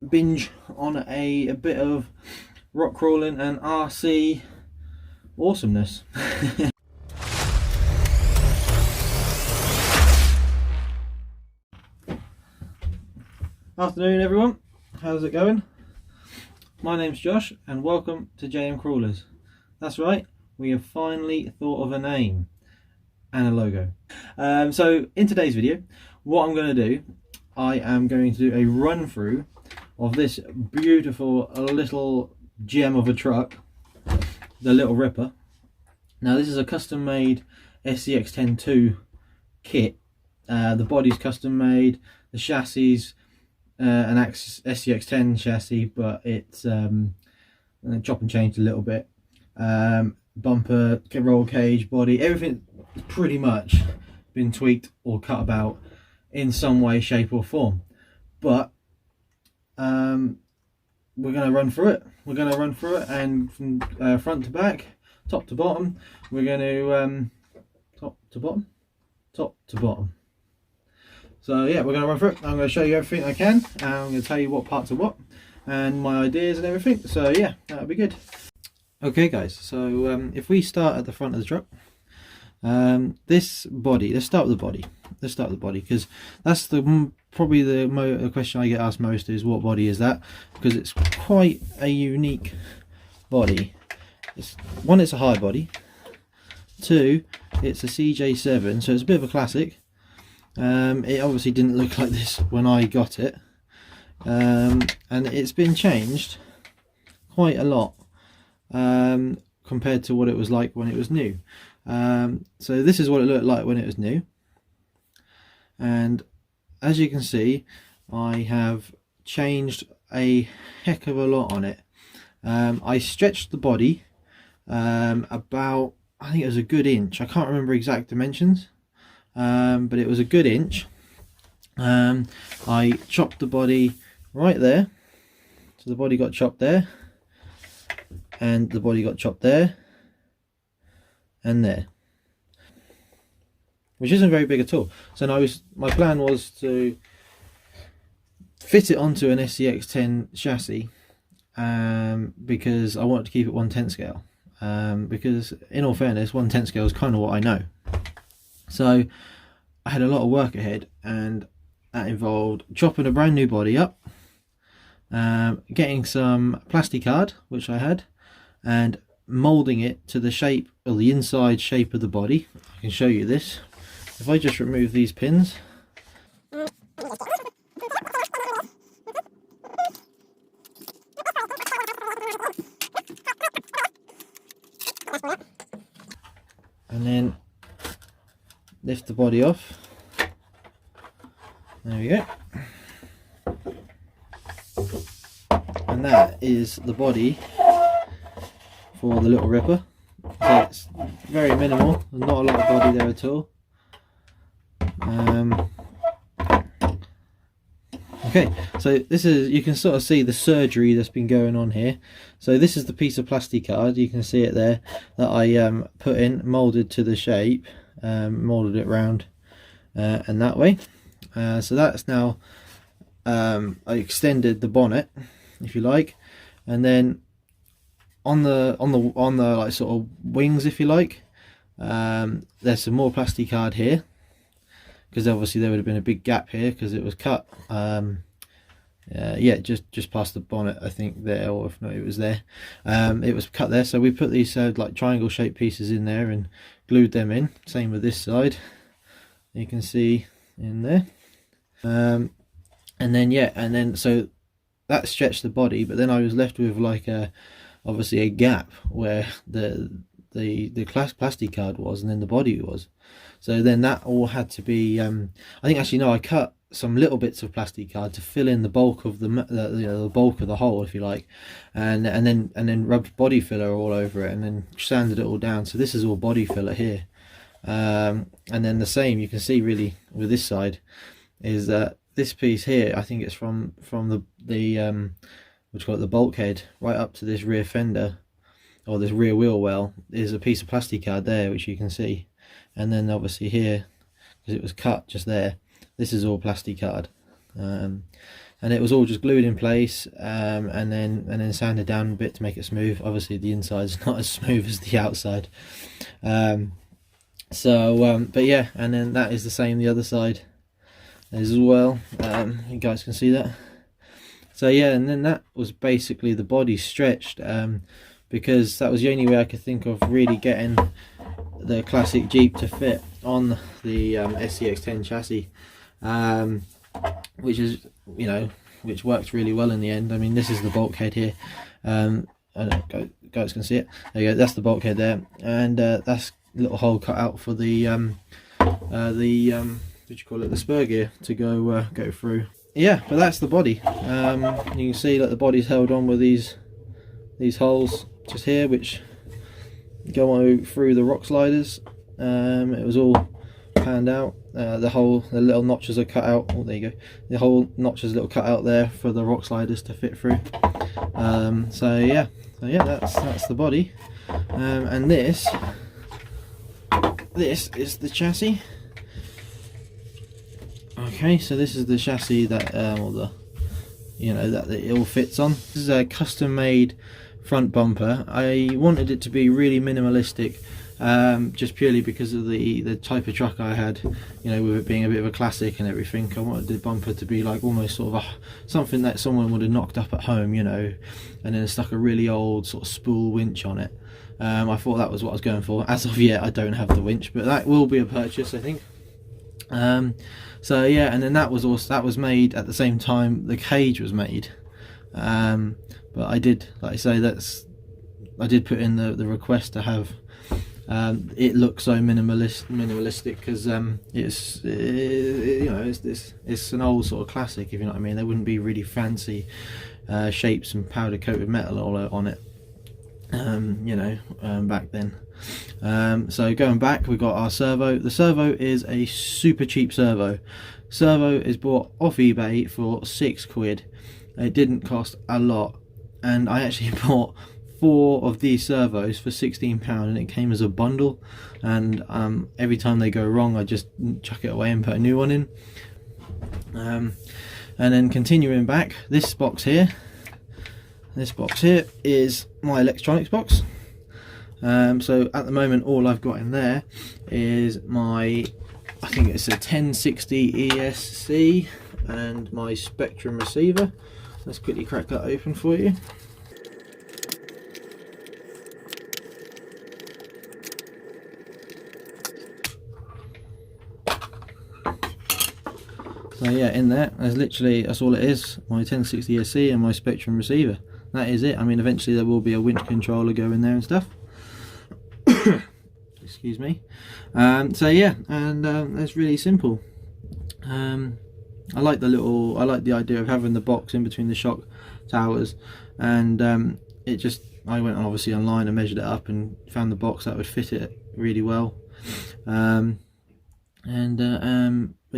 binge on a bit of rock crawling and RC awesomeness. Afternoon everyone, how's it going? My name's Josh and welcome to JM Crawlers. That's right, we have finally thought of a name and a logo. So in today's video, what I'm going to do, I am going to do a run through of this beautiful little gem of a truck, the Little Ripper. Now this is a custom made scx10 kit. The body's custom made, the chassis an scx10 chassis, but it's chop and changed a little bit. Bumper, roll cage, body, everything pretty much been tweaked or cut about in some way, shape or form. But we're going to run through it. We're going to run through it, and from front to back, top to bottom, we're going to top to bottom. So yeah, we're going to run through it. I'm going to show you everything I can, and I'm going to tell you what parts are what and my ideas and everything. So yeah, that'll be good. Okay guys, so if we start at the front of the truck, this body, let's start with the body. Let's start with the body, because that's probably the question I get asked most is, what body is that? Because it's quite a unique body. One, it's a high body. Two, it's a CJ7, so it's a bit of a classic. It obviously didn't look like this when I got it, and it's been changed quite a lot compared to what it was like when it was new. So this is what it looked like when it was new, and as you can see, I have changed a heck of a lot on it. I stretched the body about, I think it was a good inch. I can't remember exact dimensions, but it was a good inch. I chopped the body right there, so the body got chopped there, and the body got chopped there and there, which isn't very big at all. So now my plan was to fit it onto an scx10 chassis, because I wanted to keep it 1/10 scale, because in all fairness, 1/10 scale is kind of what I know. So I had a lot of work ahead, and that involved chopping a brand new body up, getting some plastic card, which I had, and moulding it to the shape, or the inside shape of the body. I can show you this. If I just remove these pins, and then lift the body off. There we go. And that is the body for the Little Ripper. So it's very minimal, there's not a lot of body there at all. Okay, so this is, you can sort of see the surgery that's been going on here. So this is the piece of plastic card, you can see it there, that I put in, moulded to the shape, moulded it round and that way. So that's now, I extended the bonnet, if you like, and then on the like sort of wings, if you like, there's some more plastic card here, because obviously there would have been a big gap here because it was cut. Yeah, just past the bonnet, I think, there, or if not, it was there. It was cut there, so we put these like triangle shaped pieces in there and glued them in. Same with this side, you can see in there. And then yeah, and then so that stretched the body, but then I was left with like obviously a gap where the plastic card was, and then the body was. So then that all had to be, I think, actually no, I cut some little bits of plastic card to fill in the bulk of the bulk of the hole, if you like, and then rubbed body filler all over it, and then sanded it all down. So this is all body filler here, and then the same you can see really with this side is that this piece here, I think it's from the what you call it, the bulkhead right up to this rear fender, or this rear wheel well, is a piece of plastic card there, which you can see. And then obviously here, because it was cut just there, this is all plastic card. and it was all just glued in place, and then sanded down a bit to make it smooth. Obviously the inside's not as smooth as the outside, but yeah, and then that is the same the other side as well. You guys can see that. So yeah, and then that was basically the body stretched, because that was the only way I could think of really getting the classic Jeep to fit on the scx10 chassis, which is, you know, which worked really well in the end. I mean, this is the bulkhead here. I don't know, guys can see it. There you go. That's the bulkhead there, and that's a little hole cut out for the what do you call it, the spur gear to go through. Yeah, but that's the body. You can see that the body's held on with these holes just here, which go through the rock sliders. It was all panned out. The little notches are cut out. Oh, there you go. The whole notches, little cut out there for the rock sliders to fit through. So yeah, that's the body. And this is the chassis. Okay, so this is the chassis that that it all fits on. This is a custom made front bumper. I wanted it to be really minimalistic, just purely because of the type of truck I had, you know, with it being a bit of a classic and everything. I wanted the bumper to be like almost sort of something that someone would have knocked up at home, you know, and then stuck a really old sort of spool winch on it. I thought that was what I was going for. As of yet, I don't have the winch, but that will be a purchase, I think. So yeah, and then that was made at the same time the cage was made. But I did, like I say, I did put in the request to have it look so minimalistic, because it's an old sort of classic, if you know what I mean. There wouldn't be really fancy shapes and powder coated metal all on it, back then. So going back, we got our servo. The servo is a super cheap servo. Servo is bought off eBay for £6. It didn't cost a lot, and I actually bought 4 of these servos for £16, and it came as a bundle. And every time they go wrong, I just chuck it away and put a new one in. And then continuing back, this box here is my electronics box. So at the moment, all I've got in there is my, I think it's a 1060 ESC and my Spectrum receiver. Let's quickly crack that open for you. So yeah, in there, that's all it is. My 1060 ESC and my Spectrum receiver. That is it. I mean, eventually there will be a winch controller go in there and stuff. Excuse me. So yeah, and that's really simple. I like the idea of having the box in between the shock towers, and I went obviously online and measured it up and found the box that would fit it really well. But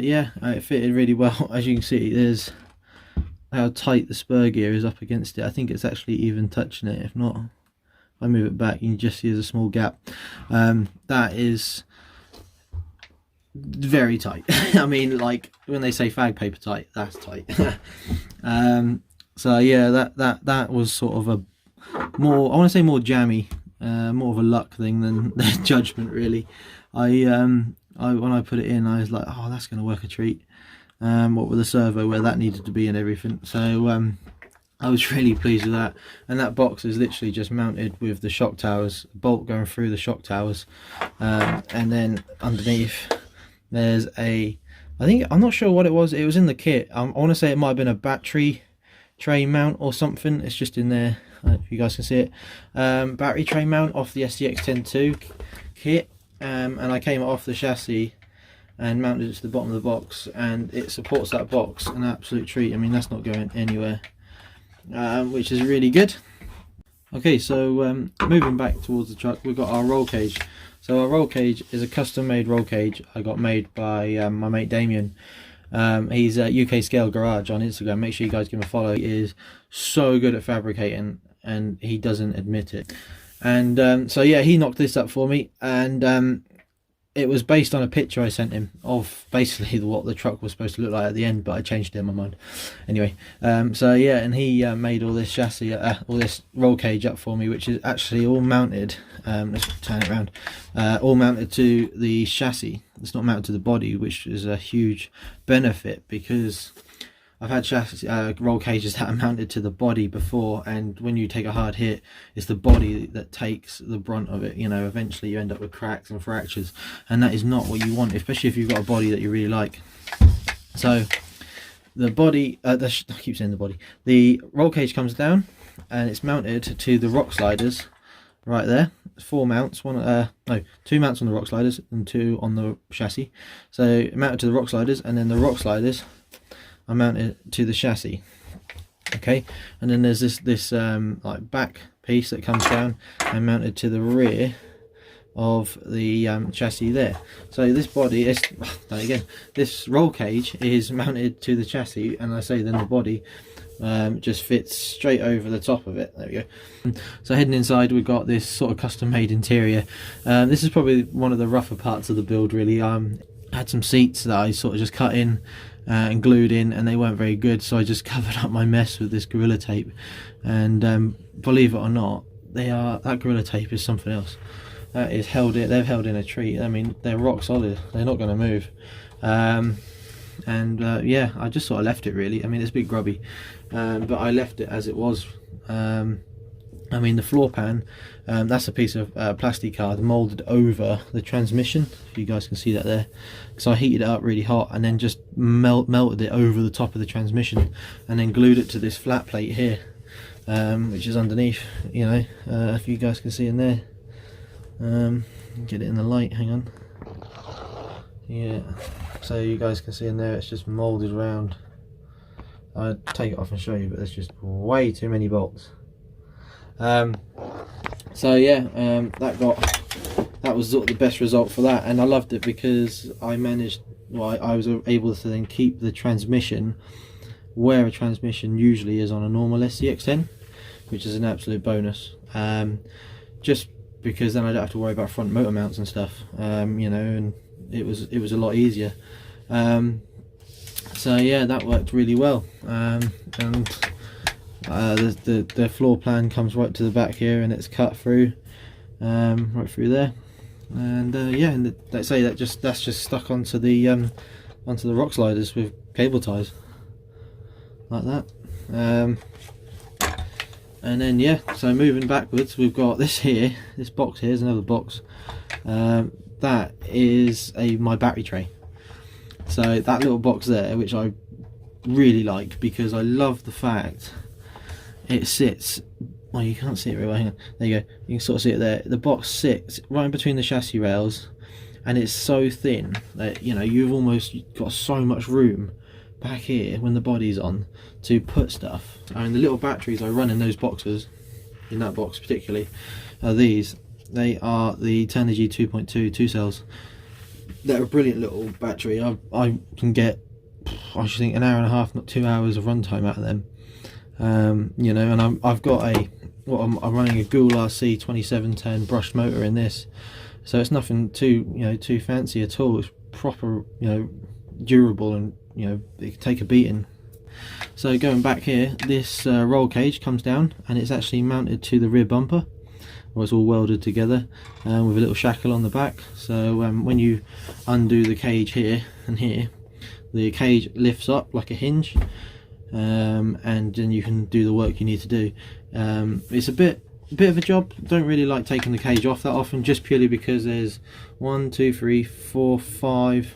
yeah, it fitted really well. As you can see, there's how tight the spur gear is up against it. I think it's actually even touching it. If not, if I move it back, you can just see there's a small gap. That is very tight. I mean, like when they say fag paper tight, that's tight. So yeah, that was sort of a more, I want to say more jammy, more of a luck thing than judgment really. When I put it in, I was like, oh, that's going to work a treat. What with the servo where that needed to be and everything. So I was really pleased with that. And that box is literally just mounted with the shock towers, bolt going through the shock towers, and then underneath there's I'm not sure what it was. It was in the kit. I want to say it might have been a battery tray mount or something. It's just in there, if you guys can see it. Battery tray mount off the scx10 kit, and I came off the chassis and mounted it to the bottom of the box, and it supports that box. An absolute treat. I mean, that's not going anywhere, which is really good. Okay, so moving back towards the truck, we've got our roll cage. So our roll cage is a custom made roll cage I got made by my mate Damien. He's at UK Scale Garage on Instagram. Make sure you guys give him a follow. He is so good at fabricating, and he doesn't admit it. And so yeah, he knocked this up for me, and it was based on a picture I sent him of basically what the truck was supposed to look like at the end, but I changed it in my mind. Anyway, so yeah, and he made all this chassis, all this roll cage up for me, which is actually all mounted. Let's turn it around. All mounted to the chassis. It's not mounted to the body, which is a huge benefit, because I've had chassis, roll cages that are mounted to the body before, and when you take a hard hit, it's the body that takes the brunt of it. You know, eventually you end up with cracks and fractures, and that is not what you want, especially if you've got a body that you really like. So the body, I keep saying the body, the roll cage comes down, and it's mounted to the rock sliders right there. 4 mounts, two mounts on the rock sliders and 2 on the chassis. So mounted to the rock sliders, and then the rock sliders are mounted to the chassis. Okay, and then there's this like back piece that comes down and mounted to the rear of the chassis there. So this body is again, this roll cage is mounted to the chassis, and I say then the body just fits straight over the top of it. There we go. So heading inside, we've got this sort of custom made interior. This is probably one of the rougher parts of the build, really. I had some seats that I sort of just cut in and glued in, and they weren't very good, so I just covered up my mess with this Gorilla Tape. And believe it or not, that Gorilla Tape is something else. That is they've held in a tree. I mean, they're rock solid, they're not going to move. Yeah, I just sort of left it, really. I mean, it's a bit grubby, but I left it as it was. I mean, the floor pan, that's a piece of plastic card moulded over the transmission, if you guys can see that there. So I heated it up really hot and then just melted it over the top of the transmission, and then glued it to this flat plate here, which is underneath, you know, if you guys can see in there. Get it in the light, hang on. Yeah, so you guys can see in there, it's just moulded around. I'll take it off and show you, but there's just way too many bolts. So yeah, that was sort of the best result for that, and I loved it because I was able to then keep the transmission where a transmission usually is on a normal scx10, which is an absolute bonus. Just because then I don't have to worry about front motor mounts and stuff, you know, and it was a lot easier. So yeah, that worked really well. And the floor plan comes right to the back here, and it's cut through, right through there. And yeah, and let's say that's just stuck onto the rock sliders with cable ties like that. And then yeah, so moving backwards, we've got this box here is another box. That is my battery tray. So that little box there, which I really like, because I love the fact it sits, well, you can't see it very well, hang on, there you go, you can sort of see it there. The box sits right in between the chassis rails, and it's so thin that, you know, you've almost got so much room back here when the body's on to put stuff. And the little batteries I run in those boxes, in that box particularly, are these. They are the Tenergy 2.2 2 cells. They're a brilliant little battery. I can get, I should think, an hour and a half, not 2 hours of runtime out of them. You know, and I've got I'm running a Gould RC 2710 brushed motor in this, so it's nothing too fancy at all. It's proper, you know, durable, and you know, it can take a beating. So going back here, this roll cage comes down, and it's actually mounted to the rear bumper, or it's all welded together with a little shackle on the back. So when you undo the cage here and here, the cage lifts up like a hinge, and then you can do the work you need to do. It's a bit of a job. Don't really like taking the cage off that often, just purely because there's 1, 2, 3, 4, 5,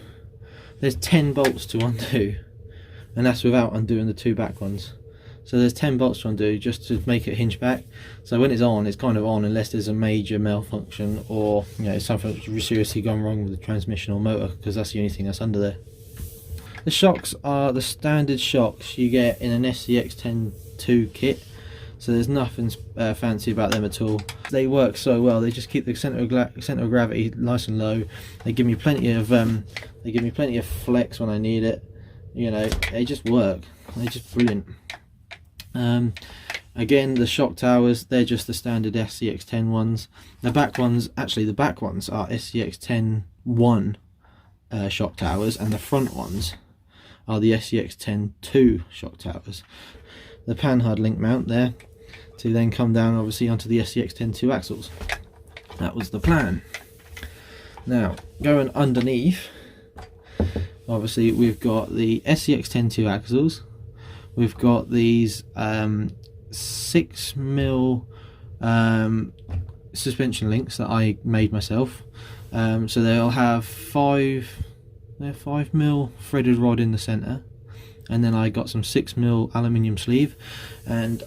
there's 10 bolts to undo, and that's without undoing the 2 back ones. So there's 10 bolts to undo just to make it hinge back. So when it's on, it's kind of on, unless there's a major malfunction, or you know, something seriously gone wrong with the transmission or motor, because that's the only thing that's under there. The shocks are the standard shocks you get in an scx10 2 kit, so there's nothing fancy about them at all. They work so well. They just keep the centre of gravity nice and low. They give me plenty of flex when I need it. You know, they just work. They're just brilliant. Again, the shock towers, they're just the standard scx10 ones. The back ones are scx10 1 shock towers, and the front ones are the scx10 2 shock towers. The panhard link mount there to then come down obviously onto the scx10 2 axles. That was the plan. Now going underneath, obviously we've got the scx10 2 axles, we've got these 6mm suspension links that I made myself. So they'll have 5mm threaded rod in the center, and then I got some 6mm aluminium sleeve and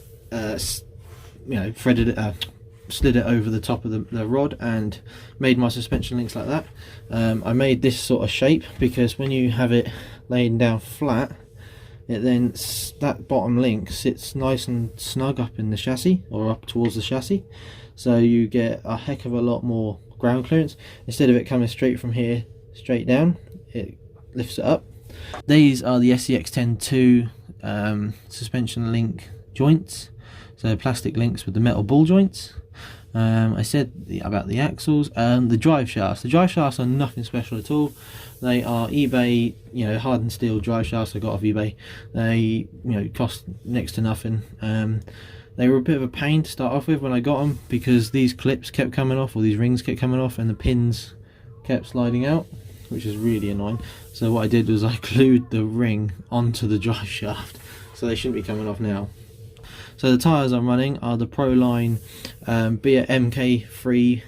threaded it, slid it over the top of the rod and made my suspension links like that. I made this sort of shape because when you have it laying down flat, it then, that bottom link sits nice and snug up in the chassis, or up towards the chassis, so you get a heck of a lot more ground clearance. Instead of it coming straight from here straight down, it lifts it up. These are the scx10 2 suspension link joints, so plastic links with the metal ball joints. I said about the axles. The drive shafts. The drive shafts are nothing special at all. They are eBay, hardened steel drive shafts I got off eBay. They, cost next to nothing. They were a bit of a pain to start off with when I got them, because these clips kept coming off, or these rings kept coming off, and the pins kept sliding out, which is really annoying. So what I did was I glued the ring onto the drive shaft, so they shouldn't be coming off now. So the tyres I'm running are the Proline MK3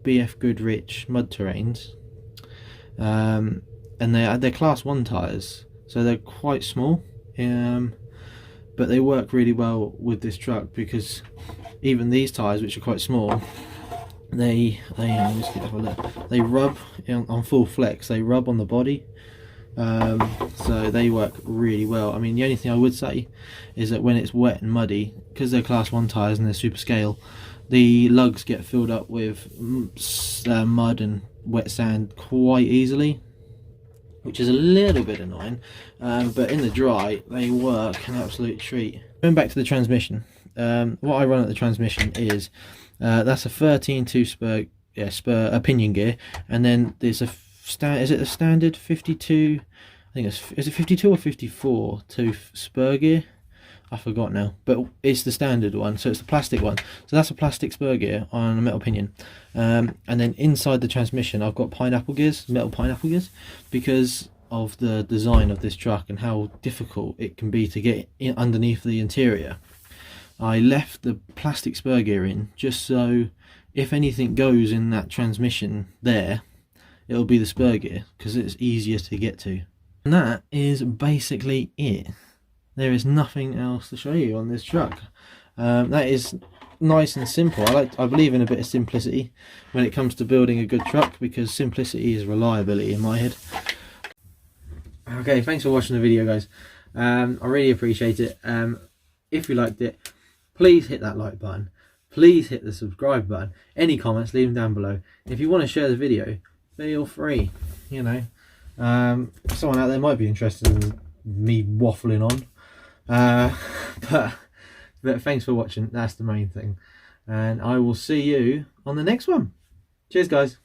BF Goodrich mud terrains, and they're class 1 tyres, so they're quite small, but they work really well with this truck, because even these tyres, which are quite small, they rub on full flex, they rub on the body. So they work really well. I mean, the only thing I would say is that when it's wet and muddy, because they're class 1 tyres and they're super scale, the lugs get filled up with mud and wet sand quite easily, which is a little bit annoying, but in the dry they work an absolute treat. Going back to the transmission, what I run at the transmission is that's a 13.2 spur pinion gear, and then there's a is it a standard 52? I think is it 52 or 54 tooth spur gear? I forgot now, but it's the standard one, so it's the plastic one. So that's a plastic spur gear on a metal pinion, and then inside the transmission I've got pineapple gears, metal pineapple gears, because of the design of this truck and how difficult it can be to get in underneath the interior. I left the plastic spur gear in just so if anything goes in that transmission there, it'll be the spur gear, because it's easier to get to. And that is basically it. There is nothing else to show you on this truck. That is nice and simple. I believe in a bit of simplicity when it comes to building a good truck, because simplicity is reliability in my head. Okay, thanks for watching the video, guys. I really appreciate it. If you liked it, please hit that like button. Please hit the subscribe button. Any comments, leave them down below. If you want to share the video, feel free. Someone out there might be interested in me waffling on, but thanks for watching. That's the main thing, and I will see you on the next one. Cheers, guys.